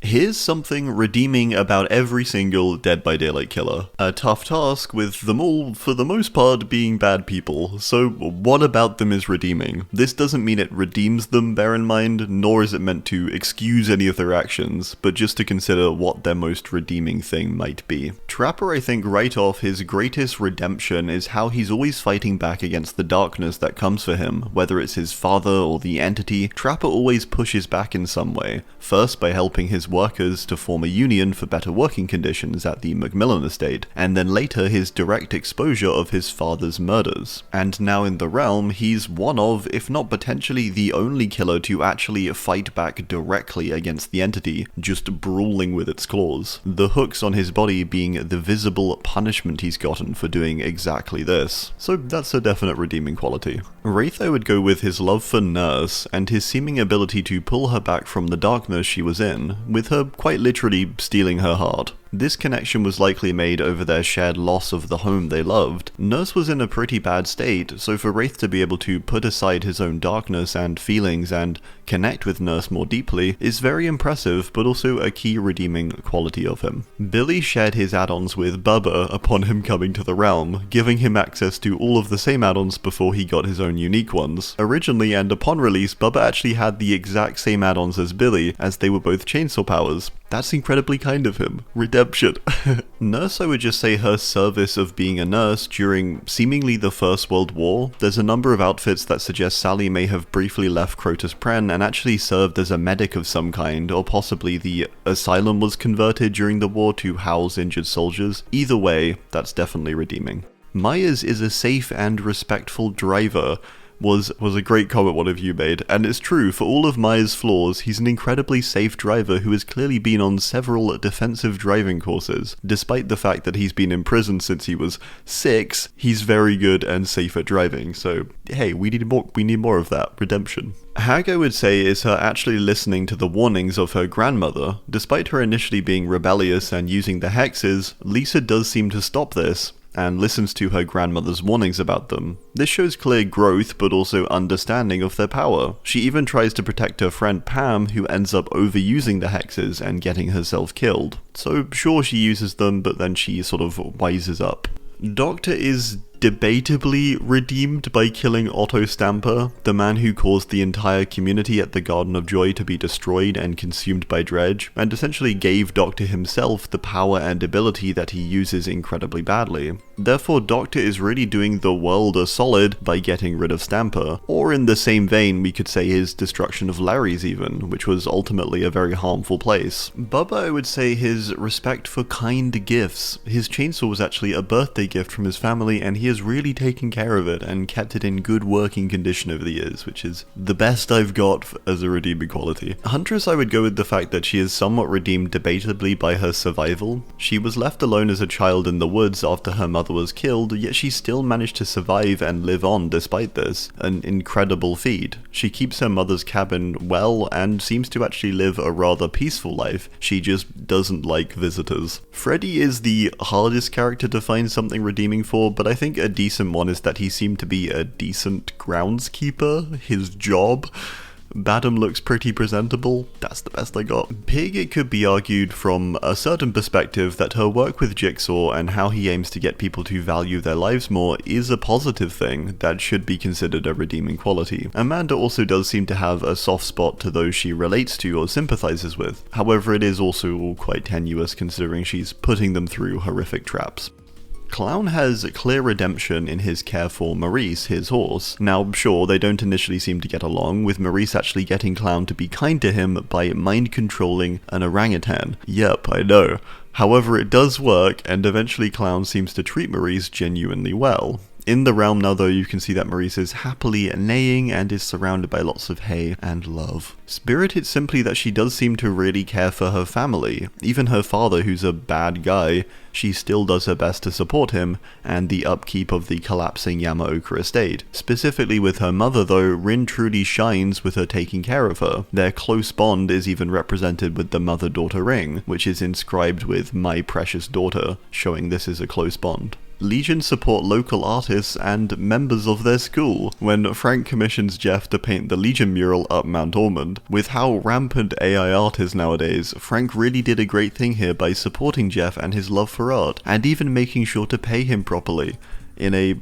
Here's something redeeming about every single Dead by Daylight killer. A tough task with them all, for the most part, being bad people. So what about them is redeeming? This doesn't mean it redeems them, bear in mind, nor is it meant to excuse any of their actions, but just to consider what their most redeeming thing might be. Trapper, I think right off, his greatest redemption is how he's always fighting back against the darkness that comes for him, whether it's his father or the entity. Trapper always pushes back in some way, first by helping his workers to form a union for better working conditions at the Macmillan estate, and then later his direct exposure of his father's murders. And now in the realm, he's one of, if not potentially the only killer to actually fight back directly against the entity, just brawling with its claws. The hooks on his body being the visible punishment he's gotten for doing exactly this. So that's a definite redeeming quality. Wraith, I would go with his love for Nurse, and his seeming ability to pull her back from the darkness she was in, with her quite literally stealing her heart. This connection was likely made over their shared loss of the home they loved. Nurse was in a pretty bad state, so for Wraith to be able to put aside his own darkness and feelings and connect with Nurse more deeply is very impressive, but also a key redeeming quality of him. Billy shared his add-ons with Bubba upon him coming to the realm, giving him access to all of the same add-ons before he got his own unique ones. Originally and upon release, Bubba actually had the exact same add-ons as Billy, as they were both chainsaw powers. That's incredibly kind of him. Redemption. Nurse, I would just say her service of being a nurse during seemingly the First World War. There's a number of outfits that suggest Sally may have briefly left Crotus Pren and actually served as a medic of some kind, or possibly the asylum was converted during the war to house injured soldiers. Either way, that's definitely redeeming. Myers is a safe and respectful driver. Was a great comment one of you made, and it's true, for all of Myers' flaws, he's an incredibly safe driver who has clearly been on several defensive driving courses. Despite the fact that he's been in prison since he was 6, he's very good and safe at driving, so hey, we need more of that. Redemption. Hag, I would say, is her actually listening to the warnings of her grandmother. Despite her initially being rebellious and using the hexes, Lisa does seem to stop this, and listens to her grandmother's warnings about them. This shows clear growth, but also understanding of their power. She even tries to protect her friend Pam, who ends up overusing the hexes and getting herself killed. So sure, she uses them, but then she sort of wises up. Doctor is debatably redeemed by killing Otto Stamper, the man who caused the entire community at the Garden of Joy to be destroyed and consumed by Dredge, and essentially gave Doctor himself the power and ability that he uses incredibly badly. Therefore, Doctor is really doing the world a solid by getting rid of Stamper, or in the same vein we could say his destruction of Larry's even, which was ultimately a very harmful place. Bubba, I would say his respect for kind gifts. His chainsaw was actually a birthday gift from his family, and he has really taken care of it and kept it in good working condition over the years, which is the best I've got as a redeeming quality. Huntress, I would go with the fact that she is somewhat redeemed debatably by her survival. She was left alone as a child in the woods after her mother was killed, yet she still managed to survive and live on despite this. An incredible feat. She keeps her mother's cabin well and seems to actually live a rather peaceful life. She just doesn't like visitors. Freddy is the hardest character to find something redeeming for, but I think a decent one is that he seemed to be a decent groundskeeper. His job. Badham looks pretty presentable. That's the best I got. Pig, it could be argued from a certain perspective that her work with Jigsaw and how he aims to get people to value their lives more is a positive thing that should be considered a redeeming quality. Amanda also does seem to have a soft spot to those she relates to or sympathizes with. However, it is also all quite tenuous considering she's putting them through horrific traps. Clown has clear redemption in his care for Maurice, his horse. Now, sure, they don't initially seem to get along, with Maurice actually getting Clown to be kind to him by mind-controlling an orangutan. Yep, I know. However, it does work, and eventually Clown seems to treat Maurice genuinely well. In the realm now though, you can see that Maurice is happily neighing and is surrounded by lots of hay and love. Spirit, it's simply that she does seem to really care for her family. Even her father, who's a bad guy, she still does her best to support him, and the upkeep of the collapsing Yamaoka estate. Specifically with her mother though, Rin truly shines with her taking care of her. Their close bond is even represented with the mother-daughter ring, which is inscribed with "My precious daughter," showing this is a close bond. Legion support local artists and members of their school when Frank commissions Jeff to paint the Legion mural up Mount Ormond. With how rampant AI art is nowadays, Frank really did a great thing here by supporting Jeff and his love for art, and even making sure to pay him properly in a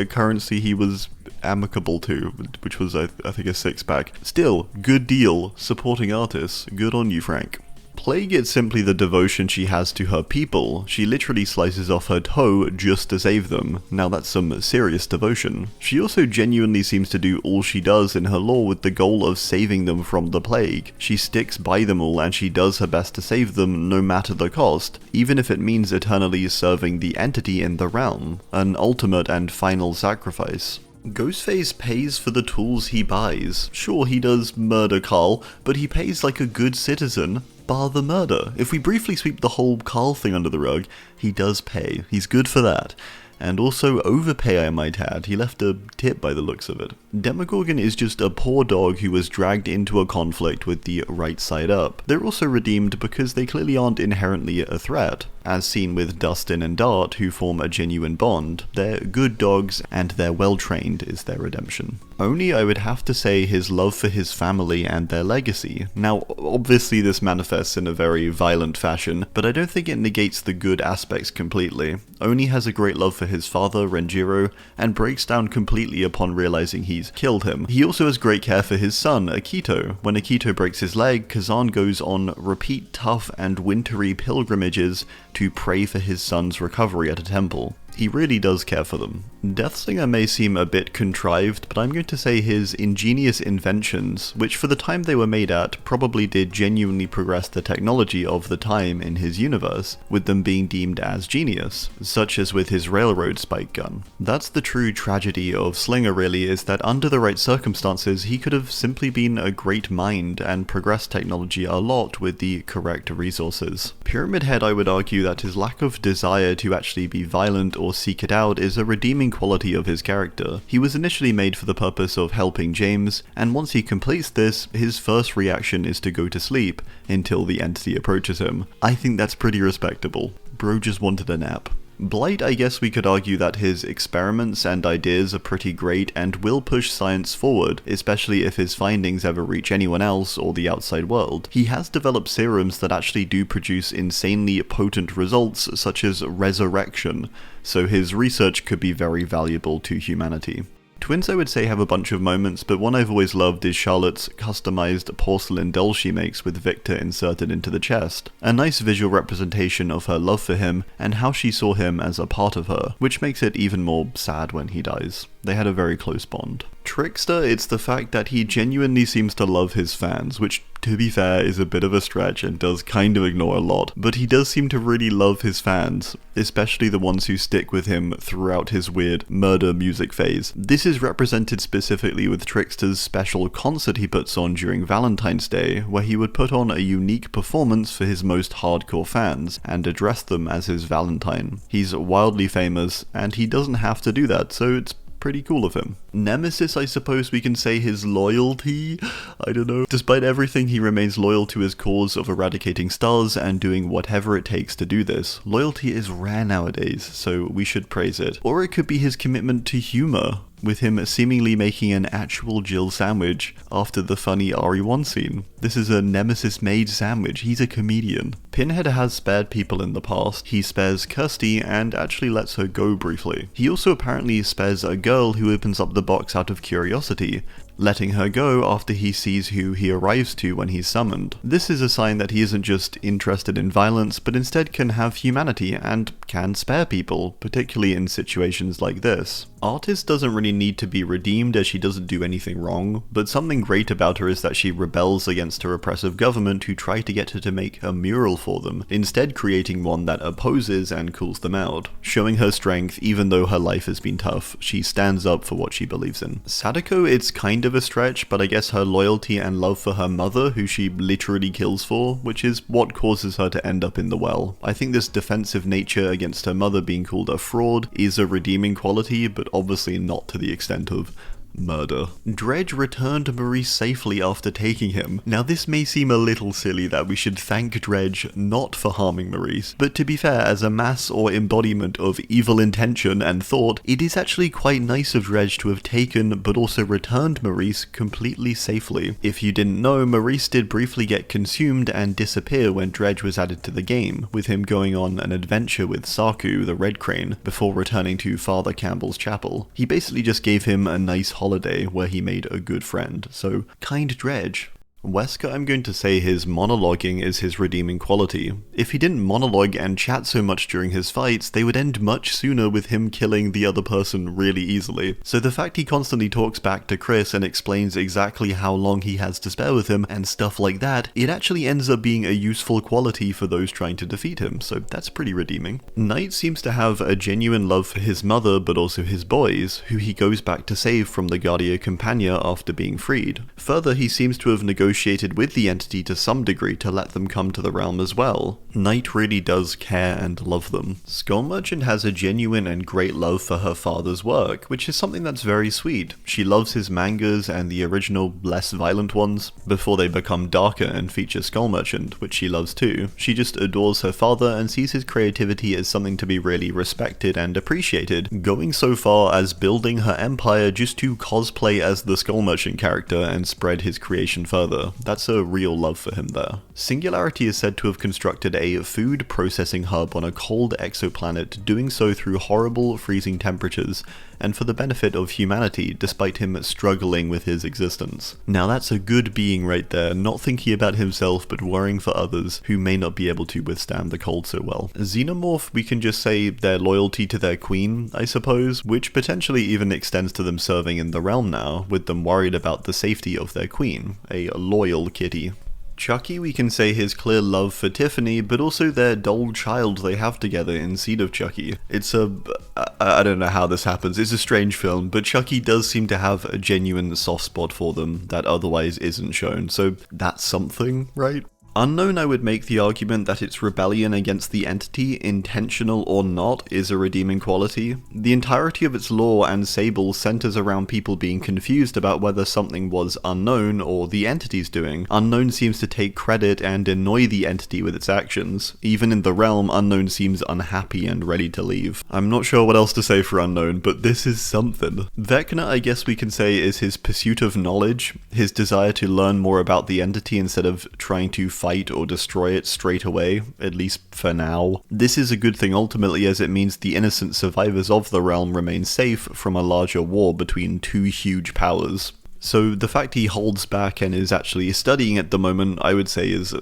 currency he was amicable to, which was I think a 6-pack. Still, good deal, supporting artists, good on you, Frank. Plague is simply the devotion she has to her people. She literally slices off her toe just to save them. Now that's some serious devotion. She also genuinely seems to do all she does in her lore with the goal of saving them from the plague. She sticks by them all and she does her best to save them no matter the cost, even if it means eternally serving the entity in the realm, an ultimate and final sacrifice. Ghostface pays for the tools he buys. Sure, he does murder Carl, but he pays like a good citizen, bar the murder. If we briefly sweep the whole Carl thing under the rug, he does pay. He's good for that. And also overpay, I might add. He left a tip by the looks of it. Demogorgon is just a poor dog who was dragged into a conflict with the right side up. They're also redeemed because they clearly aren't inherently a threat, as seen with Dustin and Dart, who form a genuine bond. They're good dogs, and they're well trained is their redemption. Only I would have to say his love for his family and their legacy. Now, obviously this manifests in a very violent fashion, but I don't think it negates the good aspects completely. Oni has a great love for his father, Renjiro, and breaks down completely upon realizing he's killed him. He also has great care for his son, Akito. When Akito breaks his leg, Kazan goes on repeat tough and wintry pilgrimages to pray for his son's recovery at a temple. He really does care for them. Deathslinger may seem a bit contrived, but I'm going to say his ingenious inventions, which for the time they were made at, probably did genuinely progress the technology of the time in his universe, with them being deemed as genius, such as with his railroad spike gun. That's the true tragedy of Slinger really, is that under the right circumstances he could have simply been a great mind and progressed technology a lot with the correct resources. Pyramid Head, I would argue that his lack of desire to actually be violent or seek it out is a redeeming quality of his character. He was initially made for the purpose of helping James, and once he completes this, his first reaction is to go to sleep until the entity approaches him. I think that's pretty respectable. Bro just wanted a nap. Blight, I guess we could argue that his experiments and ideas are pretty great and will push science forward, especially if his findings ever reach anyone else or the outside world. He has developed serums that actually do produce insanely potent results, such as resurrection, so his research could be very valuable to humanity. Twins, I would say, have a bunch of moments, but one I've always loved is Charlotte's customized porcelain doll she makes with Victor inserted into the chest. A nice visual representation of her love for him and how she saw him as a part of her, which makes it even more sad when he dies. They had a very close bond. Trickster, it's the fact that he genuinely seems to love his fans, which to be fair is a bit of a stretch and does kind of ignore a lot, but he does seem to really love his fans, especially the ones who stick with him throughout his weird murder music phase. This is represented specifically with Trickster's special concert he puts on during Valentine's Day, where he would put on a unique performance for his most hardcore fans and address them as his Valentine. He's wildly famous, and he doesn't have to do that, so it's pretty cool of him. Nemesis, I suppose we can say his loyalty? I don't know. Despite everything, he remains loyal to his cause of eradicating stars and doing whatever it takes to do this. Loyalty is rare nowadays, so we should praise it. Or it could be his commitment to humor, with him seemingly making an actual Jill sandwich after the funny RE1 scene. This is a Nemesis-made sandwich, he's a comedian. Pinhead has spared people in the past. He spares Kirsty and actually lets her go briefly. He also apparently spares a girl who opens up the box out of curiosity, letting her go after he sees who he arrives to when he's summoned. This is a sign that he isn't just interested in violence, but instead can have humanity and can spare people, particularly in situations like this. Artist doesn't really need to be redeemed as she doesn't do anything wrong, but something great about her is that she rebels against her oppressive government who try to get her to make a mural for them, instead creating one that opposes and calls them out. Showing her strength, even though her life has been tough, she stands up for what she believes in. Sadako, it's kind of a stretch, but I guess her loyalty and love for her mother, who she literally kills for, which is what causes her to end up in the well. I think this defensive nature against her mother being called a fraud is a redeeming quality, but obviously not to the extent of murder. Dredge returned Maurice safely after taking him. Now this may seem a little silly that we should thank Dredge not for harming Maurice, but to be fair, as a mass or embodiment of evil intention and thought, it is actually quite nice of Dredge to have taken but also returned Maurice completely safely. If you didn't know, Maurice did briefly get consumed and disappear when Dredge was added to the game, with him going on an adventure with Saku, the Red Crane, before returning to Father Campbell's chapel. He basically just gave him a nice holiday where he made a good friend, so kind Dredge. Wesker, I'm going to say his monologuing is his redeeming quality. If he didn't monologue and chat so much during his fights, they would end much sooner with him killing the other person really easily. So the fact he constantly talks back to Chris and explains exactly how long he has to spare with him and stuff like that, it actually ends up being a useful quality for those trying to defeat him, so that's pretty redeeming. Knight seems to have a genuine love for his mother but also his boys, who he goes back to save from the Guardia Campania after being freed. Further, he seems to have negotiated with the entity to some degree to let them come to the realm as well. Knight really does care and love them. Skull Merchant has a genuine and great love for her father's work, which is something that's very sweet. She loves his mangas and the original, less violent ones, before they become darker and feature Skull Merchant, which she loves too. She just adores her father and sees his creativity as something to be really respected and appreciated, going so far as building her empire just to cosplay as the Skull Merchant character and spread his creation further. That's a real love for him there. Singularity is said to have constructed a food processing hub on a cold exoplanet, doing so through horrible freezing temperatures, and for the benefit of humanity, despite him struggling with his existence. Now that's a good being right there, not thinking about himself but worrying for others who may not be able to withstand the cold so well. Xenomorph, we can just say their loyalty to their queen, I suppose, which potentially even extends to them serving in the realm now, with them worried about the safety of their queen, a loyal kitty. Chucky, we can say his clear love for Tiffany, but also their dull child they have together in Seed of Chucky. It's I don't know how this happens, it's a strange film, but Chucky does seem to have a genuine soft spot for them that otherwise isn't shown, so that's something, right? Unknown, I would make the argument that its rebellion against the entity, intentional or not, is a redeeming quality. The entirety of its lore and Sable centers around people being confused about whether something was Unknown or the entity's doing. Unknown seems to take credit and annoy the entity with its actions. Even in the realm, Unknown seems unhappy and ready to leave. I'm not sure what else to say for Unknown, but this is something. Vecna, I guess we can say, is his pursuit of knowledge, his desire to learn more about the entity instead of trying to fight or destroy it straight away, at least for now. This is a good thing ultimately, as it means the innocent survivors of the realm remain safe from a larger war between two huge powers. So the fact he holds back and is actually studying at the moment, I would say, is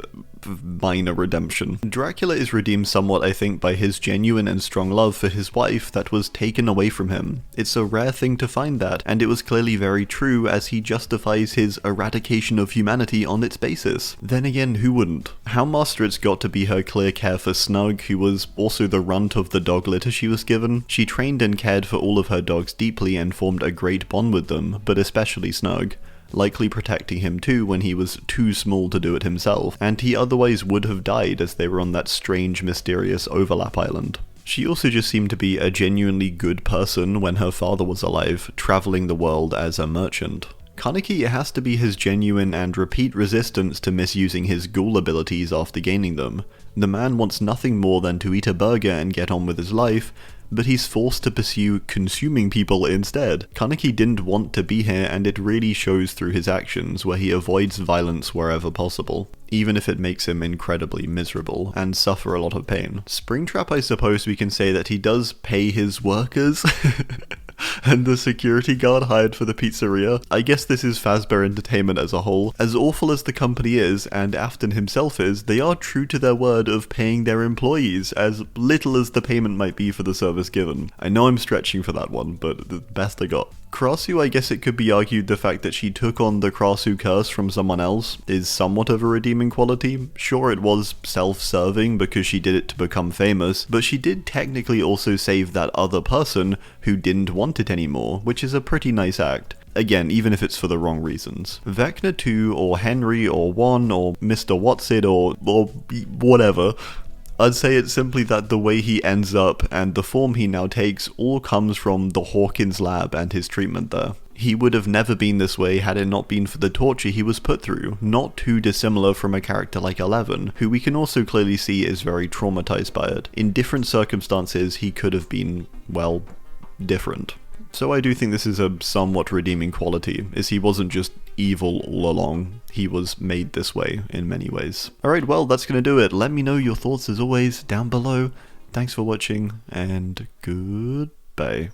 minor redemption. Dracula is redeemed somewhat, I think, by his genuine and strong love for his wife that was taken away from him. It's a rare thing to find that, and it was clearly very true as he justifies his eradication of humanity on its basis. Then again, who wouldn't? Houndmaster, it's got to be her clear care for Snug, who was also the runt of the dog litter she was given. She trained and cared for all of her dogs deeply and formed a great bond with them, but especially Snug, likely protecting him too when he was too small to do it himself, and he otherwise would have died as they were on that strange, mysterious overlap island. She also just seemed to be a genuinely good person when her father was alive, traveling the world as a merchant. Kaneki has to be his genuine and repeat resistance to misusing his ghoul abilities after gaining them. The man wants nothing more than to eat a burger and get on with his life, but he's forced to pursue consuming people instead. Kaneki didn't want to be here, and it really shows through his actions, where he avoids violence wherever possible, even if it makes him incredibly miserable and suffer a lot of pain. Springtrap, I suppose we can say that he does pay his workers. And the security guard hired for the pizzeria. I guess this is Fazbear Entertainment as a whole. As awful as the company is, and Afton himself is, they are true to their word of paying their employees, as little as the payment might be for the service given. I know I'm stretching for that one, but the best I got. Krasue, I guess it could be argued the fact that she took on the Krasue curse from someone else is somewhat of a redeeming quality. Sure, it was self-serving because she did it to become famous, but she did technically also save that other person who didn't want it anymore, which is a pretty nice act. Again, even if it's for the wrong reasons. Vecna 2, or Henry, or 1, or Mr. Whatsit, or whatever, I'd say it's simply that the way he ends up and the form he now takes all comes from the Hawkins lab and his treatment there. He would have never been this way had it not been for the torture he was put through, not too dissimilar from a character like 11, who we can also clearly see is very traumatized by it. In different circumstances, he could have been, well, different. So I do think this is a somewhat redeeming quality, as he wasn't just evil all along, he was made this way in many ways. Alright, well, that's gonna do it. Let me know your thoughts as always down below. Thanks for watching, and goodbye.